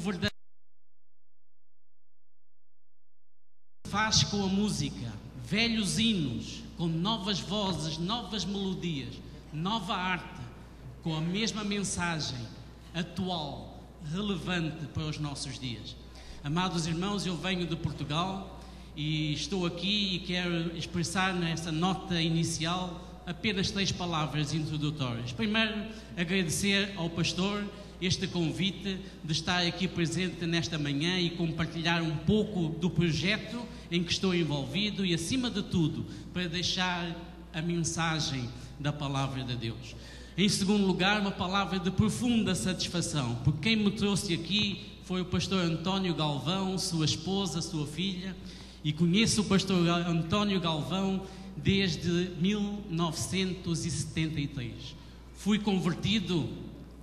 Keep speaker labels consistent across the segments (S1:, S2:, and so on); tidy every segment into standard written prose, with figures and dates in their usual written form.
S1: verdadeiro faz com a música, velhos hinos, com novas vozes, novas melodias, nova arte, com a mesma mensagem atual, relevante para os nossos dias. Amados irmãos, eu venho de Portugal e estou aqui e quero expressar nesta nota inicial apenas 3 palavras introdutórias. Primeiro, agradecer ao pastor este convite de estar aqui presente nesta manhã e compartilhar um pouco do projeto em que estou envolvido e, acima de tudo, para deixar a mensagem da palavra de Deus. Em segundo lugar, uma palavra de profunda satisfação, porque quem me trouxe aqui foi o pastor António Galvão, sua esposa, sua filha, e conheço o pastor António Galvão desde 1973. Fui convertido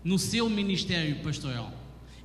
S1: no seu ministério pastoral,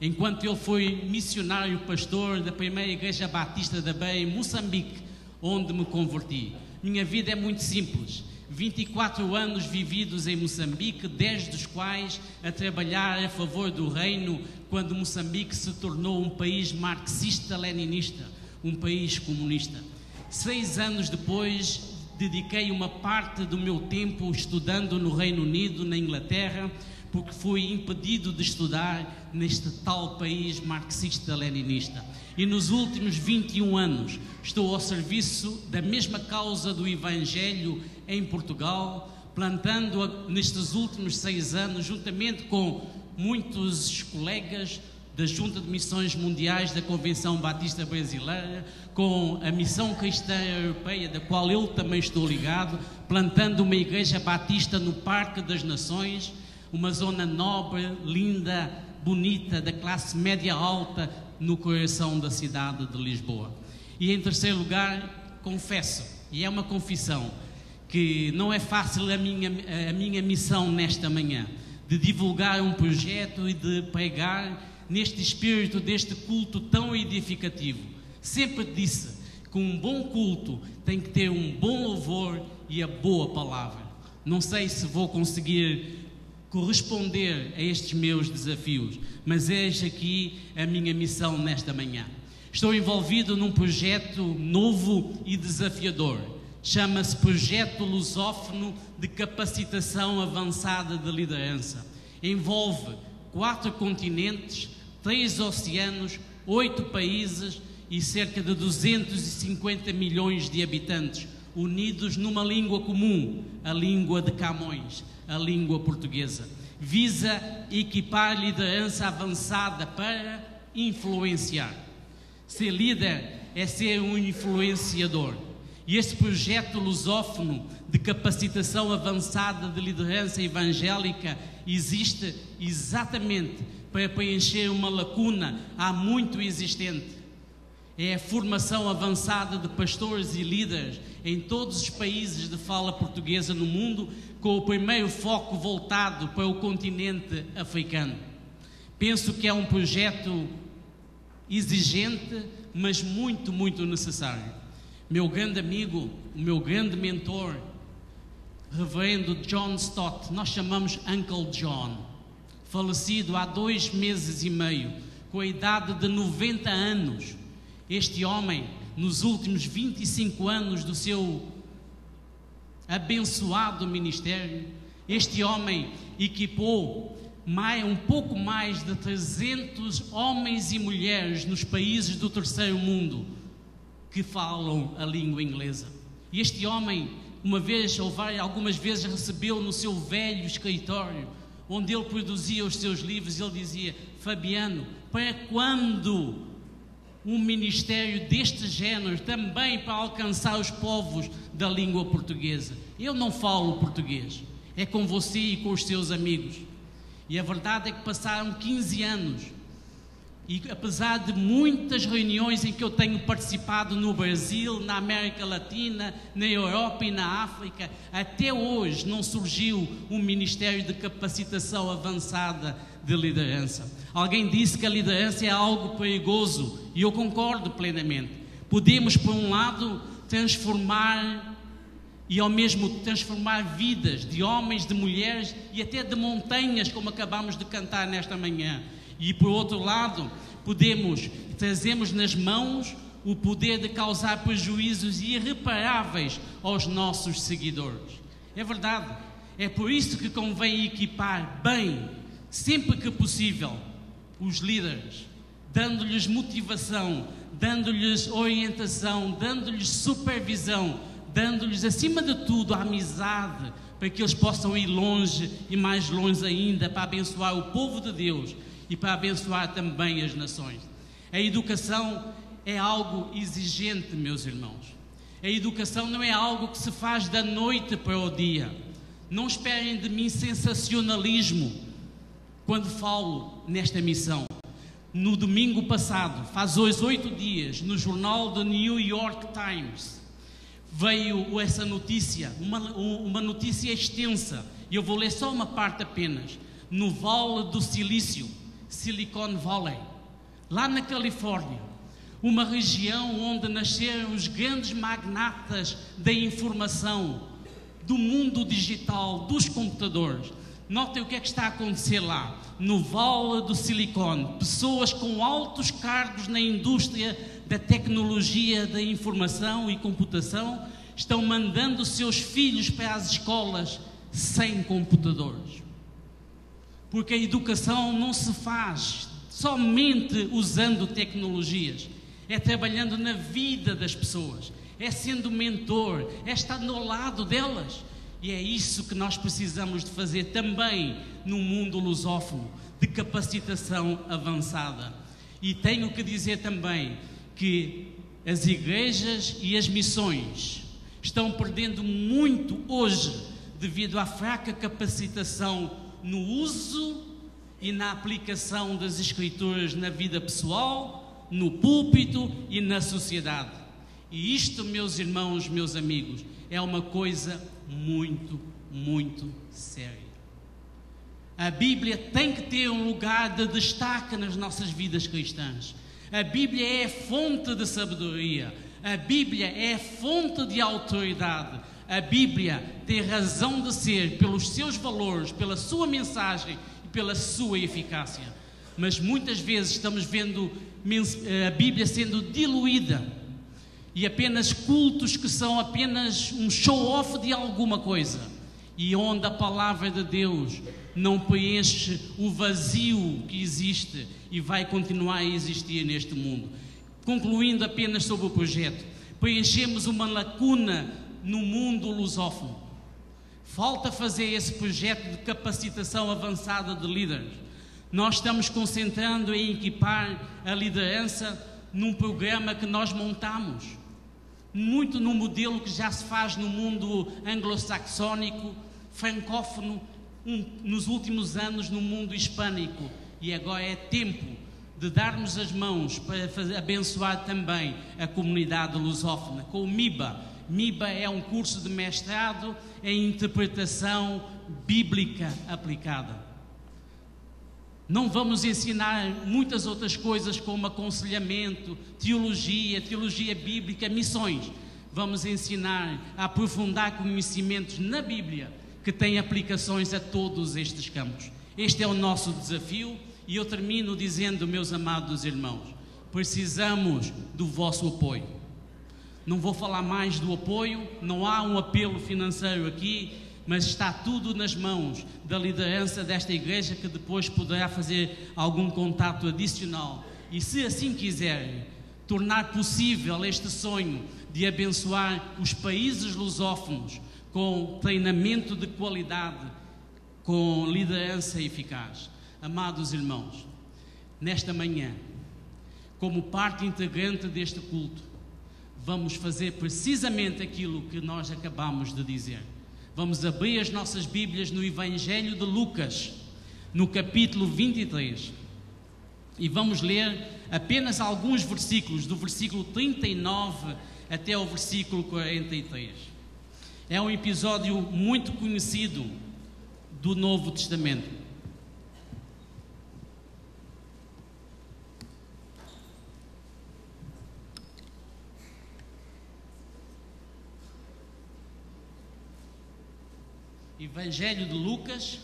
S1: enquanto ele foi missionário pastor da primeira Igreja Batista da Beira, em Moçambique, onde me converti. Minha vida é muito simples. 24 anos vividos em Moçambique, 10 dos quais a trabalhar a favor do reino, quando Moçambique se tornou um país marxista-leninista, um país comunista. 6 anos depois, dediquei uma parte do meu tempo estudando no Reino Unido, na Inglaterra, porque fui impedido de estudar neste tal país marxista-leninista. E nos últimos 21 anos estou ao serviço da mesma causa do Evangelho em Portugal, plantando nestes últimos 6 anos, juntamente com muitos colegas da Junta de Missões Mundiais da Convenção Batista Brasileira, com a Missão Cristã Europeia, da qual eu também estou ligado, plantando uma igreja batista no Parque das Nações, uma zona nobre, linda, bonita, da classe média alta, no coração da cidade de Lisboa. E em terceiro lugar, confesso, e é uma confissão, que não é fácil a minha missão nesta manhã, de divulgar um projeto e de pregar neste espírito deste culto tão edificativo. Sempre disse que um bom culto tem que ter um bom louvor e a boa palavra. Não sei se vou conseguir corresponder a estes meus desafios, mas eis aqui a minha missão nesta manhã. Estou envolvido num projeto novo e desafiador. Chama-se Projeto Lusófono de Capacitação Avançada de Liderança. Envolve 4 continentes, 3 oceanos, 8 países e cerca de 250 milhões de habitantes, unidos numa língua comum, a língua de Camões, a língua portuguesa. Visa equipar liderança avançada para influenciar. Ser líder é ser um influenciador. E este projeto lusófono de capacitação avançada de liderança evangélica existe exatamente para preencher uma lacuna há muito existente. É a formação avançada de pastores e líderes em todos os países de fala portuguesa no mundo, com o primeiro foco voltado para o continente africano. Penso que é um projeto exigente, mas muito, muito necessário. Meu grande amigo, o meu grande mentor, reverendo John Stott, nós chamamos Uncle John, falecido há 2 meses e meio, com a idade de 90 anos. Este homem, nos últimos 25 anos do seu abençoado ministério, este homem equipou um pouco mais de 300 homens e mulheres nos países do terceiro mundo que falam a língua inglesa. E este homem, algumas vezes recebeu no seu velho escritório, onde ele produzia os seus livros, ele dizia: Fabiano, para quando um ministério deste género, também para alcançar os povos da língua portuguesa? Eu não falo português, é com você e com os seus amigos. E a verdade é que passaram 15 anos, e apesar de muitas reuniões em que eu tenho participado no Brasil, na América Latina, na Europa e na África, até hoje não surgiu um ministério de capacitação avançada de liderança. Alguém disse que a liderança é algo perigoso, e eu concordo plenamente. Podemos, por um lado, transformar vidas de homens, de mulheres e até de montanhas, como acabamos de cantar nesta manhã. E por outro lado, trazemos nas mãos o poder de causar prejuízos irreparáveis aos nossos seguidores. É verdade. É por isso que convém equipar bem, sempre que possível, os líderes, dando-lhes motivação, dando-lhes orientação, dando-lhes supervisão, dando-lhes, acima de tudo, a amizade, para que eles possam ir longe e mais longe ainda, para abençoar o povo de Deus e para abençoar também as nações. A educação é algo exigente, meus irmãos. A educação não é algo que se faz da noite para o dia. Não esperem de mim sensacionalismo quando falo nesta missão. No domingo passado, faz hoje 8 dias, no jornal do New York Times, veio essa notícia, uma notícia extensa, e eu vou ler só uma parte apenas. No Vale do Silício, Silicon Valley, lá na Califórnia, uma região onde nasceram os grandes magnatas da informação, do mundo digital, dos computadores. Notem o que é que está a acontecer lá, no Vale do Silicon. Pessoas com altos cargos na indústria da tecnologia da informação e computação estão mandando seus filhos para as escolas sem computadores. Porque a educação não se faz somente usando tecnologias, é trabalhando na vida das pessoas, é sendo mentor, é estando ao lado delas. E é isso que nós precisamos de fazer também no mundo lusófono, de capacitação avançada. E tenho que dizer também que as igrejas e as missões estão perdendo muito hoje devido à fraca capacitação no uso e na aplicação das Escrituras na vida pessoal, no púlpito e na sociedade. E isto, meus irmãos, meus amigos, é uma coisa muito, muito séria. A Bíblia tem que ter um lugar de destaque nas nossas vidas cristãs. A Bíblia é a fonte de sabedoria. A Bíblia é a fonte de autoridade. A Bíblia tem razão de ser pelos seus valores, pela sua mensagem e pela sua eficácia. Mas muitas vezes estamos vendo a Bíblia sendo diluída e apenas cultos que são apenas um show-off de alguma coisa, e onde a palavra de Deus não preenche o vazio que existe e vai continuar a existir neste mundo. Concluindo apenas sobre o projeto, preenchemos uma lacuna no mundo lusófono. Falta fazer esse projeto de capacitação avançada de líderes. Nós estamos concentrando em equipar a liderança num programa que nós montamos, muito no modelo que já se faz no mundo anglo-saxónico, francófono, nos últimos anos no mundo hispânico. E agora é tempo de darmos as mãos para abençoar também a comunidade lusófona com o MIBA. MIBA é um curso de mestrado em interpretação bíblica aplicada. Não vamos ensinar muitas outras coisas como aconselhamento, teologia bíblica, missões. Vamos ensinar a aprofundar conhecimentos na Bíblia que têm aplicações a todos estes campos. Este é o nosso desafio e eu termino dizendo, meus amados irmãos, precisamos do vosso apoio. Não vou falar mais do apoio, não há um apelo financeiro aqui, mas está tudo nas mãos da liderança desta igreja, que depois poderá fazer algum contato adicional. E se assim quiserem, tornar possível este sonho de abençoar os países lusófonos com treinamento de qualidade, com liderança eficaz. Amados irmãos, nesta manhã, como parte integrante deste culto, vamos fazer precisamente aquilo que nós acabamos de dizer. Vamos abrir as nossas Bíblias no Evangelho de Lucas, no capítulo 23, e vamos ler apenas alguns versículos, do versículo 39 até o versículo 43. É um episódio muito conhecido do Novo Testamento. Evangelho de Lucas,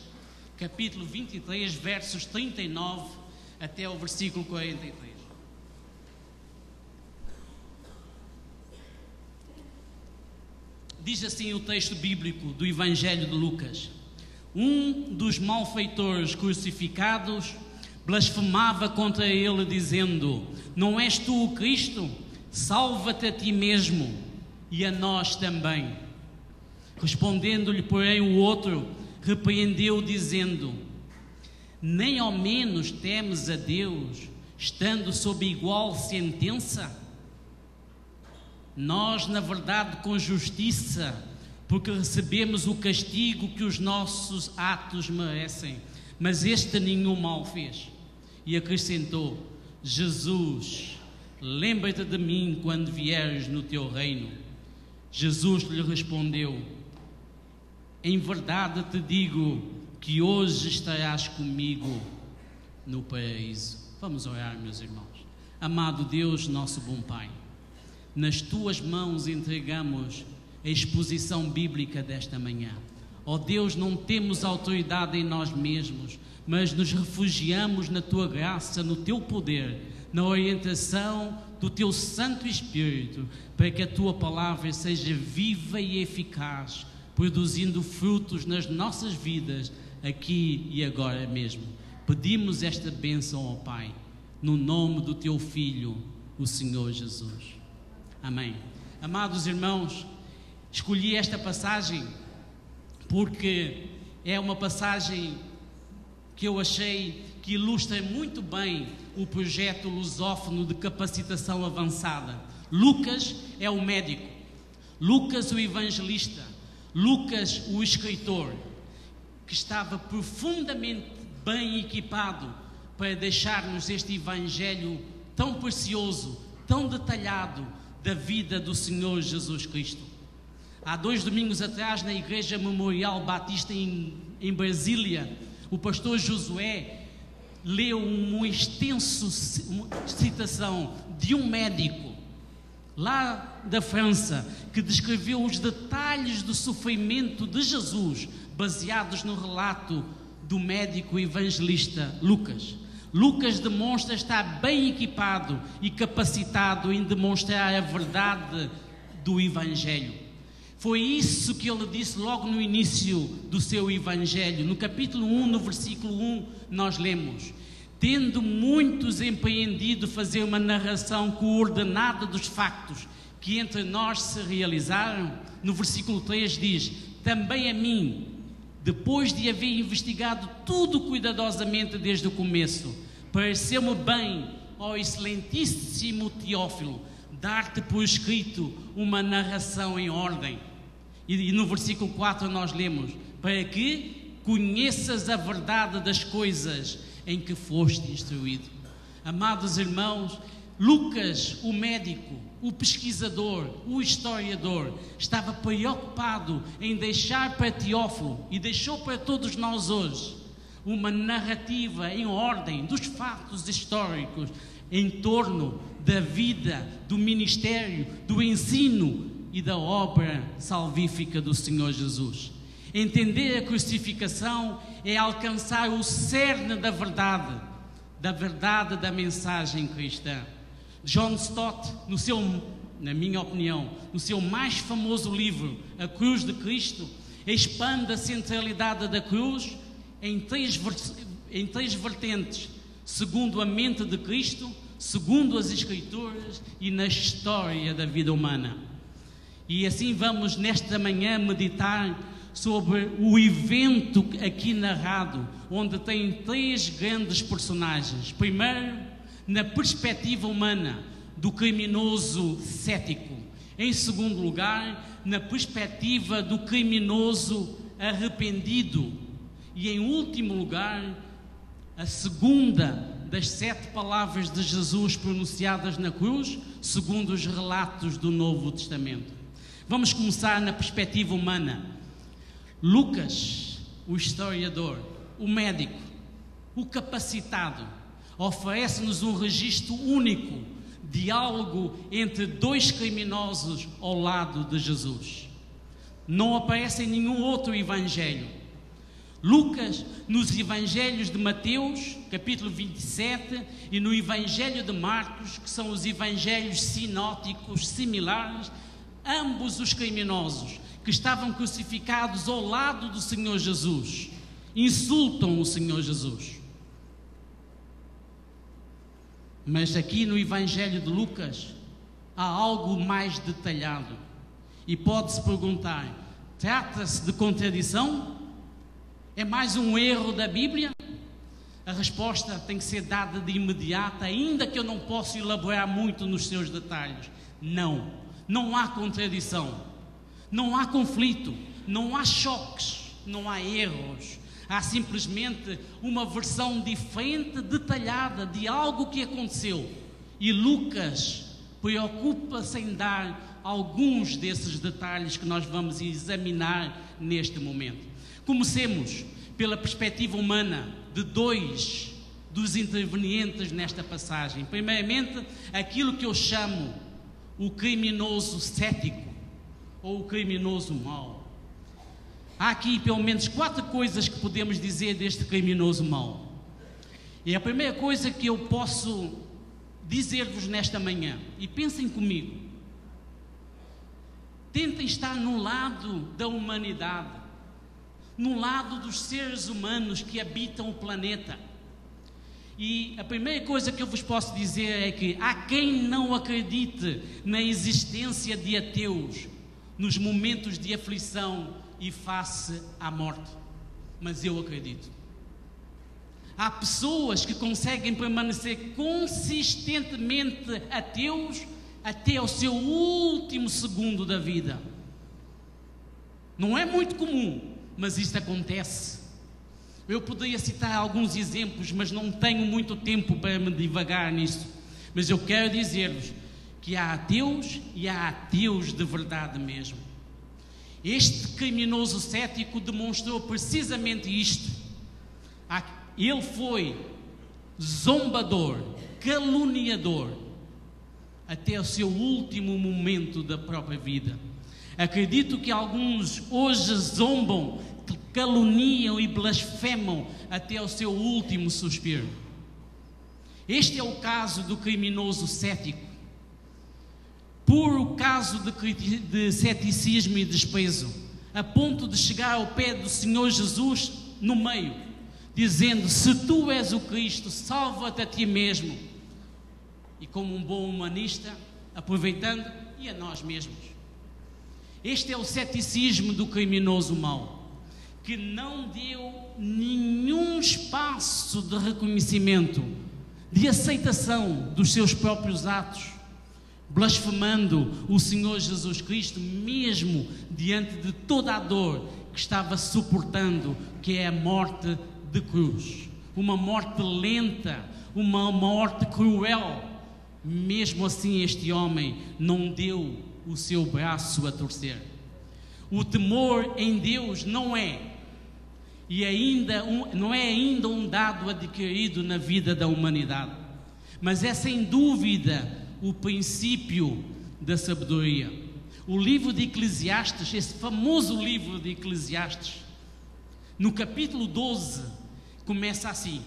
S1: capítulo 23, versos 39 até o versículo 43. Diz assim o texto bíblico do Evangelho de Lucas: um dos malfeitores crucificados blasfemava contra ele, dizendo: não és tu o Cristo? Salva-te a ti mesmo e a nós também. Respondendo-lhe, porém, o outro repreendeu, dizendo: nem ao menos temes a Deus, estando sob igual sentença? Nós, na verdade, com justiça, porque recebemos o castigo que os nossos atos merecem, mas este nenhum mal fez. E acrescentou: Jesus, lembra-te de mim quando vieres no teu reino. Jesus lhe respondeu: em verdade te digo que hoje estarás comigo no paraíso. Vamos orar, meus irmãos. Amado Deus, nosso bom Pai, nas tuas mãos entregamos a exposição bíblica desta manhã. Ó Deus, não temos autoridade em nós mesmos, mas nos refugiamos na tua graça, no teu poder, na orientação do teu Santo Espírito, para que a tua palavra seja viva e eficaz, produzindo frutos nas nossas vidas, aqui e agora mesmo. Pedimos esta bênção, ó Pai, no nome do teu Filho, o Senhor Jesus. Amém. Amados irmãos, escolhi esta passagem porque é uma passagem que eu achei que ilustra muito bem o projeto lusófono de capacitação avançada. Lucas é o médico, Lucas o evangelista, Lucas o escritor, que estava profundamente bem equipado para deixar-nos este evangelho tão precioso, tão detalhado da vida do Senhor Jesus Cristo. Há 2 domingos atrás, na Igreja Memorial Batista em Brasília, o pastor Josué leu uma extensa citação de um médico lá da França, que descreveu os detalhes do sofrimento de Jesus, baseados no relato do médico evangelista Lucas. Lucas demonstra estar bem equipado e capacitado em demonstrar a verdade do Evangelho. Foi isso que ele disse logo no início do seu Evangelho. No capítulo 1, no versículo 1, nós lemos: tendo muitos empreendido fazer uma narração coordenada dos factos que entre nós se realizaram. No versículo 3 diz: também a mim, depois de haver investigado tudo cuidadosamente desde o começo, pareceu-me bem, ó excelentíssimo Teófilo, dar-te por escrito uma narração em ordem. E no versículo 4 nós lemos: para que conheças a verdade das coisas em que foste instruído. Amados irmãos, Lucas, o médico, o pesquisador, o historiador, estava preocupado em deixar para Teófilo, e deixou para todos nós hoje, uma narrativa em ordem dos fatos históricos em torno da vida, do ministério, do ensino e da obra salvífica do Senhor Jesus. Entender a crucificação é alcançar o cerne da verdade da mensagem cristã. John Stott, na minha opinião, no seu mais famoso livro, A Cruz de Cristo, expande a centralidade da cruz em três vertentes: segundo a mente de Cristo, segundo as Escrituras e na história da vida humana. E assim vamos nesta manhã meditar sobre o evento aqui narrado, onde tem 3 grandes personagens. Primeiro, na perspectiva humana do criminoso cético. Em segundo lugar, na perspectiva do criminoso arrependido. E em último lugar, a segunda das 7 palavras de Jesus pronunciadas na cruz, segundo os relatos do Novo Testamento. Vamos começar na perspectiva humana. Lucas, o historiador, o médico, o capacitado, oferece-nos um registro único, diálogo entre 2 criminosos ao lado de Jesus. Não aparece em nenhum outro evangelho. Lucas, nos evangelhos de Mateus, capítulo 27, e no evangelho de Marcos, que são os evangelhos sinóticos similares, ambos os criminosos que estavam crucificados ao lado do Senhor Jesus insultam o Senhor Jesus. Mas aqui no Evangelho de Lucas há algo mais detalhado. E pode-se perguntar: trata-se de contradição? É mais um erro da Bíblia? A resposta tem que ser dada de imediato, ainda que eu não possa elaborar muito nos seus detalhes. Não, não há contradição, não há conflito, não há choques, não há erros. Há simplesmente uma versão diferente, detalhada, de algo que aconteceu. E Lucas preocupa-se em dar alguns desses detalhes que nós vamos examinar neste momento. Comecemos pela perspectiva humana de dois dos intervenientes nesta passagem. Primeiramente, aquilo que eu chamo o criminoso cético ou o criminoso mau. Há aqui pelo menos 4 coisas que podemos dizer deste criminoso mau. E a primeira coisa que eu posso dizer-vos nesta manhã, e pensem comigo, tentem estar no lado da humanidade, no lado dos seres humanos que habitam o planeta. E a primeira coisa que eu vos posso dizer é que há quem não acredite na existência de ateus nos momentos de aflição e face à morte, mas eu acredito. Há pessoas que conseguem permanecer consistentemente ateus até ao seu último segundo da vida. Não é muito comum, mas isto acontece. Eu poderia citar alguns exemplos, mas não tenho muito tempo para me divagar nisso. Mas eu quero dizer-vos que há ateus e há ateus de verdade mesmo. Este criminoso cético demonstrou precisamente isto. Ele foi zombador, caluniador, até o seu último momento da própria vida. Acredito que alguns hoje zombam, caluniam e blasfemam até o seu último suspiro. Este é o caso do criminoso cético. Puro caso de ceticismo e desprezo, a ponto de chegar ao pé do Senhor Jesus no meio, dizendo: se tu és o Cristo, salva-te a ti mesmo. E como um bom humanista, aproveitando, e a nós mesmos. Este é o ceticismo do criminoso mau, que não deu nenhum espaço de reconhecimento, de aceitação dos seus próprios atos, blasfemando o Senhor Jesus Cristo, mesmo diante de toda a dor que estava suportando, que é a morte de cruz. Uma morte lenta, uma morte cruel. Mesmo assim, este homem não deu o seu braço a torcer. O temor em Deus não é ainda um dado adquirido na vida da humanidade, mas é sem dúvida o princípio da sabedoria. O livro de Eclesiastes, esse famoso livro de Eclesiastes, no capítulo 12, começa assim: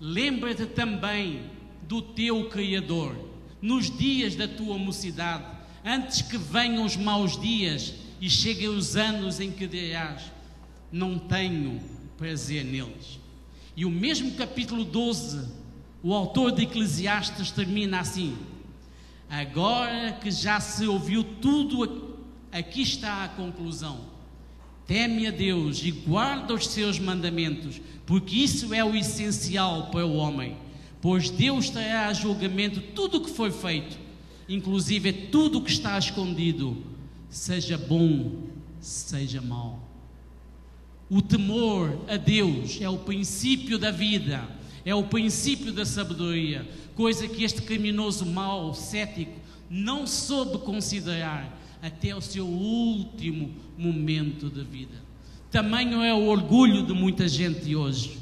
S1: lembra-te também do teu Criador nos dias da tua mocidade, antes que venham os maus dias e cheguem os anos em que dirás: não tenho prazer neles. E o mesmo capítulo 12, o autor de Eclesiastes termina assim: agora que já se ouviu tudo, aqui está a conclusão. Teme a Deus e guarda os seus mandamentos, porque isso é o essencial para o homem. Pois Deus trará a julgamento tudo o que foi feito, inclusive tudo o que está escondido, seja bom, seja mau. O temor a Deus é o princípio da vida, é o princípio da sabedoria, coisa que este criminoso mau, cético, não soube considerar até o seu último momento de vida. Tamanho é o orgulho de muita gente hoje,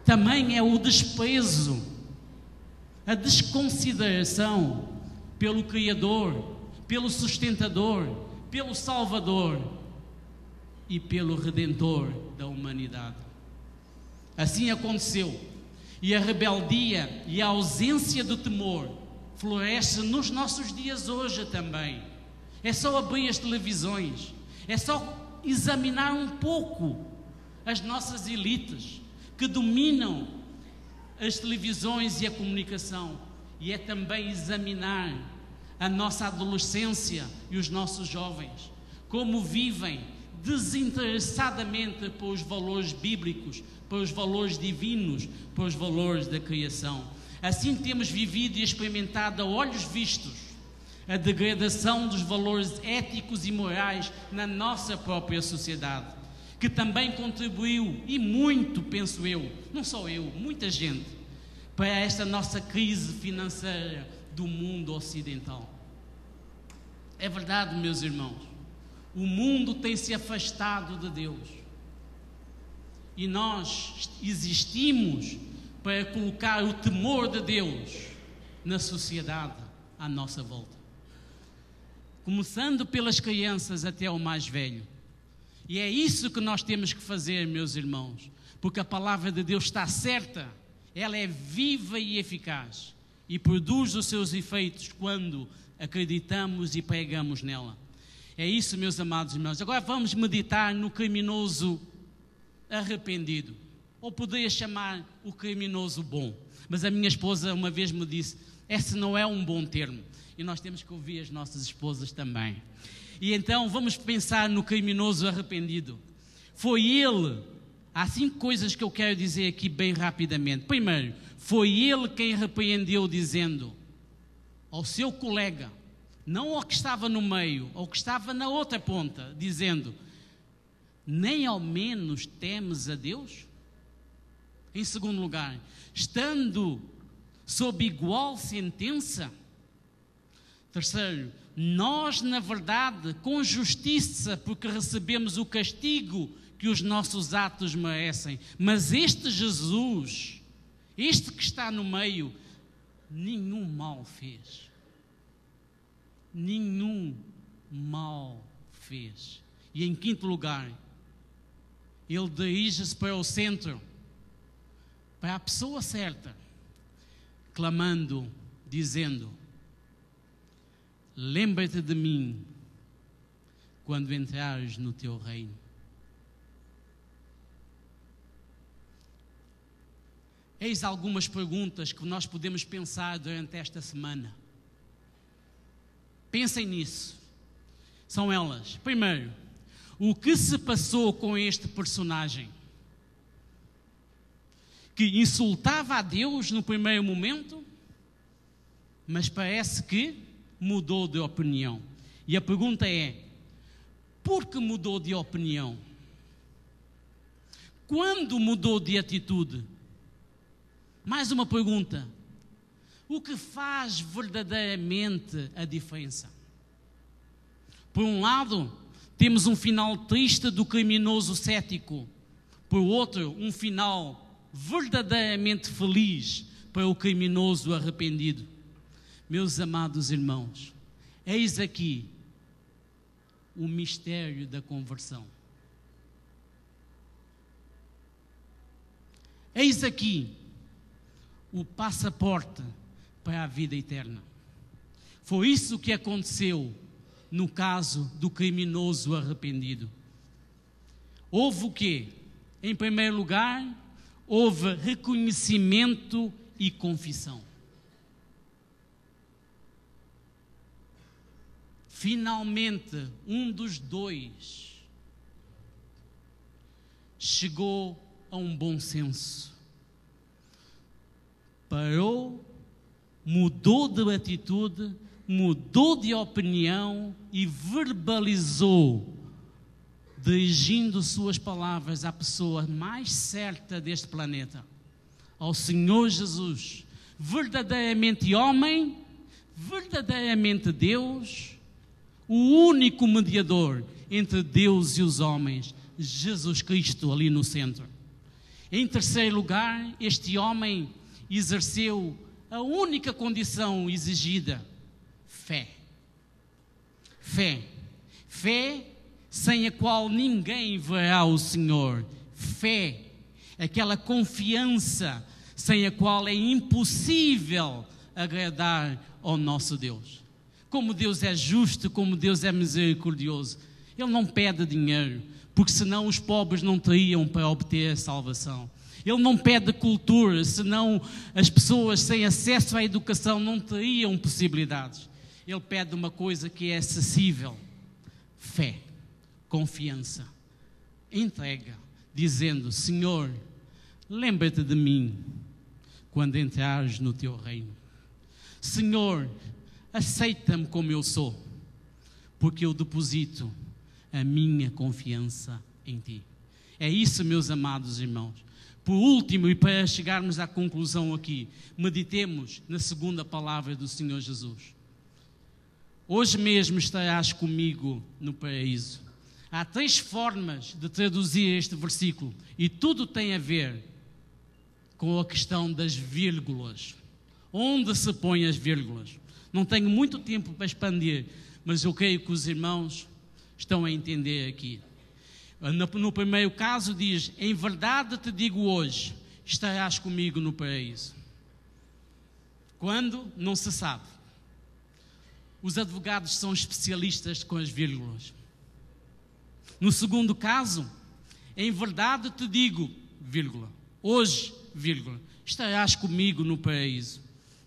S1: tamanho é o desprezo, a desconsideração pelo Criador, pelo Sustentador, pelo Salvador e pelo Redentor da humanidade. Assim aconteceu, e a rebeldia e a ausência do temor floresce nos nossos dias hoje também. É só abrir as televisões, É só examinar um pouco as nossas elites que dominam as televisões e a comunicação. E é também examinar a nossa adolescência e os nossos jovens, como vivem desinteressadamente pelos valores bíblicos, pelos valores divinos, pelos valores da criação. Assim temos vivido e experimentado a olhos vistos a degradação dos valores éticos e morais na nossa própria sociedade, que também contribuiu, e muito, penso eu, não só eu, muita gente, para esta nossa crise financeira do mundo ocidental. É verdade, meus irmãos, o mundo tem se afastado de Deus e nós existimos para colocar o temor de Deus na sociedade à nossa volta, começando pelas crianças até o mais velho. E é isso que nós temos que fazer, meus irmãos, porque a palavra de Deus está certa, ela é viva e eficaz e produz os seus efeitos quando acreditamos e pregamos nela. É isso, meus amados irmãos. Agora vamos meditar no criminoso arrependido, ou poderia chamar o criminoso bom, mas a minha esposa uma vez me disse, esse não é um bom termo, e nós temos que ouvir as nossas esposas também. E então vamos pensar no criminoso arrependido. Foi ele, há 5 coisas que eu quero dizer aqui bem rapidamente. Primeiro, foi ele quem repreendeu dizendo ao seu colega, não ao que estava no meio, ao que estava na outra ponta, dizendo, nem ao menos temes a Deus? Em segundo lugar, estando sob igual sentença. Terceiro, nós, na verdade, com justiça, porque recebemos o castigo que os nossos atos merecem. Mas este Jesus, este que está no meio, nenhum mal fez. Nenhum mal fez. E em quinto lugar, ele dirige-se para o centro, para a pessoa certa, clamando, dizendo, lembra-te de mim quando entrares no teu reino. Eis algumas perguntas que nós podemos pensar durante esta semana. Pensem nisso. São elas. Primeiro, o que se passou com este personagem? Que insultava a Deus no primeiro momento, mas parece que mudou de opinião. E a pergunta é, por que mudou de opinião? Quando mudou de atitude? Mais uma pergunta. O que faz verdadeiramente a diferença? Por um lado, temos um final triste do criminoso cético. Por outro, um final verdadeiramente feliz para o criminoso arrependido. Meus amados irmãos, eis aqui o mistério da conversão. Eis aqui o passaporte para a vida eterna. Foi isso que aconteceu no caso do criminoso arrependido. Houve o quê? Em primeiro lugar, houve reconhecimento e confissão. Finalmente, um dos dois chegou a um bom senso. Parou, mudou de atitude, mudou de opinião e verbalizou, dirigindo suas palavras à pessoa mais certa deste planeta, ao Senhor Jesus, verdadeiramente homem, verdadeiramente Deus, o único mediador entre Deus e os homens, Jesus Cristo ali no centro. Em terceiro lugar, este homem exerceu a única condição exigida: fé. Fé. Fé sem a qual ninguém verá o Senhor. Fé, aquela confiança sem a qual é impossível agradar ao nosso Deus. Como Deus é justo, como Deus é misericordioso. Ele não pede dinheiro, porque senão os pobres não teriam para obter a salvação. Ele não pede cultura, senão as pessoas sem acesso à educação não teriam possibilidades. Ele pede uma coisa que é acessível: fé, confiança, entrega, dizendo: Senhor, lembra-te de mim quando entrares no teu reino. Senhor, aceita-me como eu sou, porque eu deposito a minha confiança em ti. É isso, meus amados irmãos. Por último, e para chegarmos à conclusão aqui, meditemos na segunda palavra do Senhor Jesus. Hoje mesmo estarás comigo no paraíso. Há 3 formas de traduzir este versículo, e tudo tem a ver com a questão das vírgulas. Onde se põem as vírgulas? Não tenho muito tempo para expandir, mas eu creio que os irmãos estão a entender aqui. No primeiro caso diz: em verdade te digo hoje, estarás comigo no paraíso. Quando? Não se sabe. Os advogados são especialistas com as vírgulas. No segundo caso, em verdade te digo, vírgula, hoje, vírgula, estarás comigo no paraíso.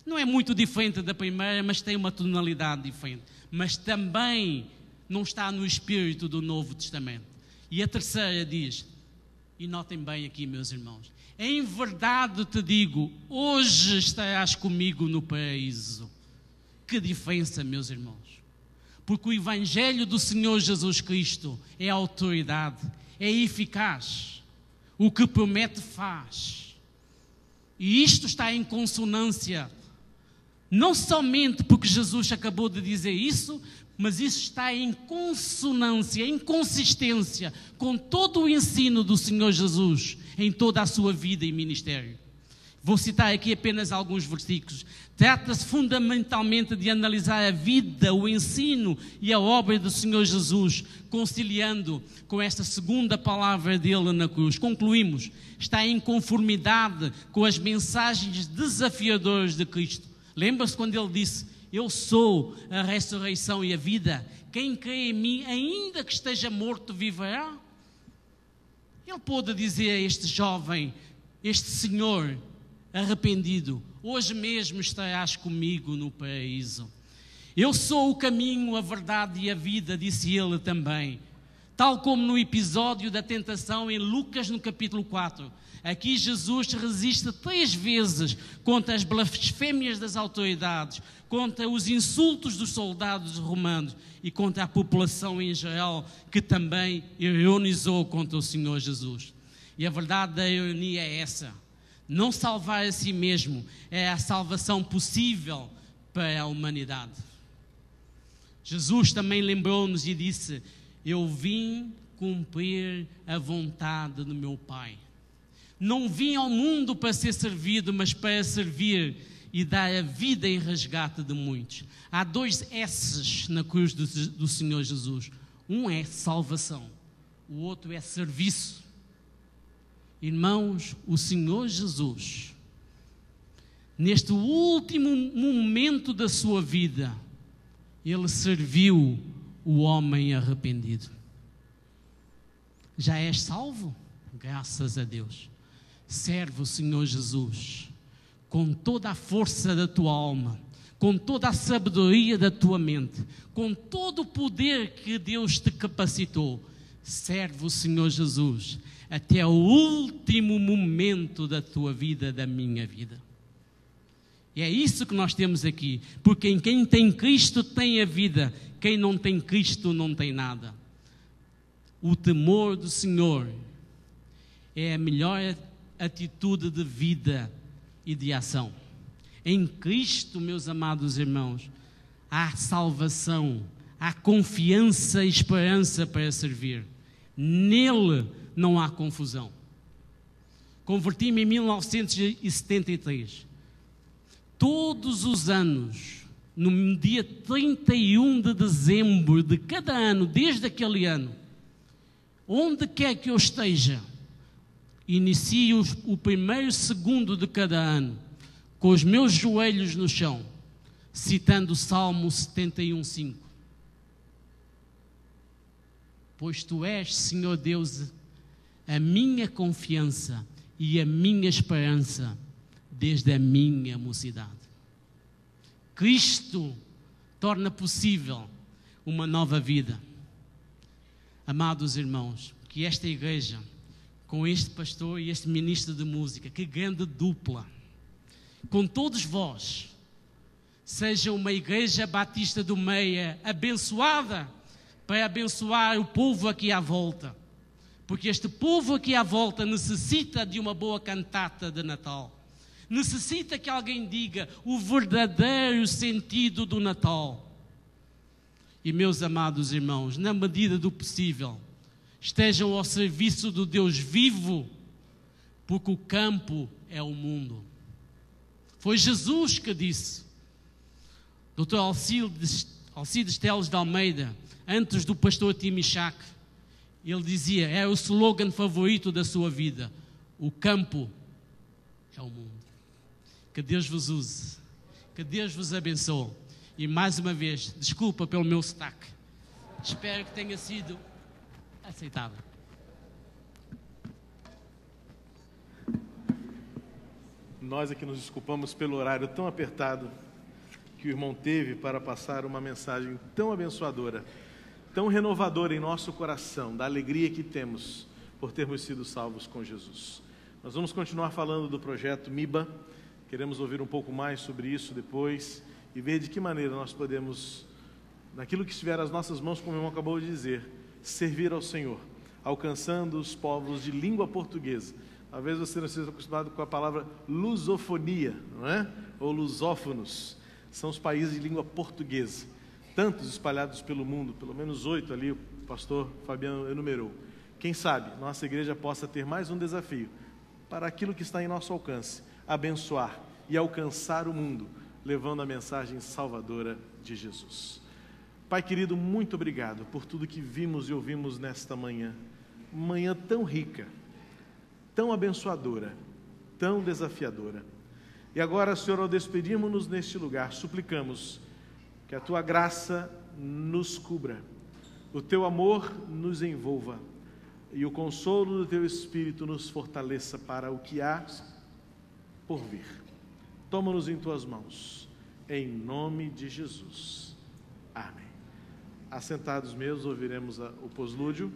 S1: Não é muito diferente da primeira, mas tem uma tonalidade diferente. Mas também não está no espírito do Novo Testamento. E a terceira diz, e notem bem aqui, meus irmãos: em verdade te digo, hoje estarás comigo no paraíso. Que diferença, meus irmãos! Porque o Evangelho do Senhor Jesus Cristo é autoridade, é eficaz. O que promete faz. E isto está em consonância, não somente porque Jesus acabou de dizer isso, mas isso está em consonância, em consistência com todo o ensino do Senhor Jesus em toda a sua vida e ministério. Vou citar aqui apenas alguns versículos. Trata-se fundamentalmente de analisar a vida, o ensino e a obra do Senhor Jesus, conciliando com esta segunda palavra dele na cruz. Concluímos, está em conformidade com as mensagens desafiadoras de Cristo. Lembra-se quando ele disse: eu sou a ressurreição e a vida, quem crê em mim, ainda que esteja morto, viverá? Ele pôde dizer a este jovem, este senhor arrependido: hoje mesmo estarás comigo no paraíso. Eu sou o caminho, a verdade e a vida, disse ele também. Tal como no episódio da tentação em Lucas, no capítulo 4. Aqui Jesus resiste 3 vezes contra as blasfémias das autoridades, contra os insultos dos soldados romanos e contra a população em geral, que também ironizou contra o Senhor Jesus. E a verdade da ironia é essa: não salvar a si mesmo é a salvação possível para a humanidade. Jesus também lembrou-nos e disse: eu vim cumprir a vontade do meu Pai. Não vim ao mundo para ser servido, mas para servir e dar a vida em resgate de muitos. Há 2 S's na cruz do Senhor Jesus. Um é salvação, o outro é serviço. Irmãos, o Senhor Jesus, neste último momento da sua vida, ele serviu o homem arrependido. Já és salvo? Graças a Deus. Serve o Senhor Jesus com toda a força da tua alma, com toda a sabedoria da tua mente, com todo o poder que Deus te capacitou. Serve o Senhor Jesus até o último momento da tua vida, da minha vida. E é isso que nós temos aqui, porque em quem tem Cristo tem a vida, quem não tem Cristo não tem nada. O temor do Senhor é a melhor atitude de vida e de ação. Em Cristo, meus amados irmãos, há salvação, há confiança e esperança para servir. Nele não há confusão. Converti-me em 1973. Todos os anos, no dia 31 de dezembro de cada ano, desde aquele ano, onde quer que eu esteja, inicio o primeiro segundo de cada ano, com os meus joelhos no chão, citando o Salmo 71:5. pois Tu és, Senhor Deus, a minha confiança e a minha esperança desde a minha mocidade. Cristo torna possível uma nova vida. Amados irmãos, que esta igreja, com este pastor e este ministro de música, que grande dupla, com todos vós, seja uma igreja batista do Meia abençoada para abençoar o povo aqui à volta, porque este povo aqui à volta necessita de uma boa cantata de Natal, necessita que alguém diga o verdadeiro sentido do Natal. E meus amados irmãos, na medida do possível, estejam ao serviço do Deus vivo, porque o campo é o mundo. Foi Jesus que disse. Dr. Alcides Teles de Almeida, antes do pastor Timichac, ele dizia, é o slogan favorito da sua vida: o campo é o mundo. Que Deus vos use, que Deus vos abençoe. E mais uma vez, desculpa pelo meu sotaque. Espero que tenha sido aceitável.
S2: Nós aqui nos desculpamos pelo horário tão apertado que o irmão teve para passar uma mensagem tão abençoadora, tão renovadora em nosso coração, da alegria que temos por termos sido salvos com Jesus. Nós vamos continuar falando do projeto MIBA, queremos ouvir um pouco mais sobre isso depois e ver de que maneira nós podemos, naquilo que estiver às nossas mãos, como o irmão acabou de dizer, servir ao Senhor, alcançando os povos de língua portuguesa. Talvez você não esteja acostumado com a palavra lusofonia, não é? Ou lusófonos. São os países de língua portuguesa, tantos espalhados pelo mundo, pelo menos 8 ali, o pastor Fabiano enumerou. Quem sabe nossa igreja possa ter mais um desafio para aquilo que está em nosso alcance, abençoar e alcançar o mundo, levando a mensagem salvadora de Jesus. Pai querido, muito obrigado por tudo que vimos e ouvimos nesta manhã, manhã tão rica, tão abençoadora, tão desafiadora. E agora, Senhor, ao despedirmos-nos neste lugar, suplicamos que a Tua graça nos cubra, o Teu amor nos envolva e o consolo do Teu Espírito nos fortaleça para o que há por vir. Toma-nos em Tuas mãos, em nome de Jesus. Amém. Assentados mesmos, ouviremos o poslúdio.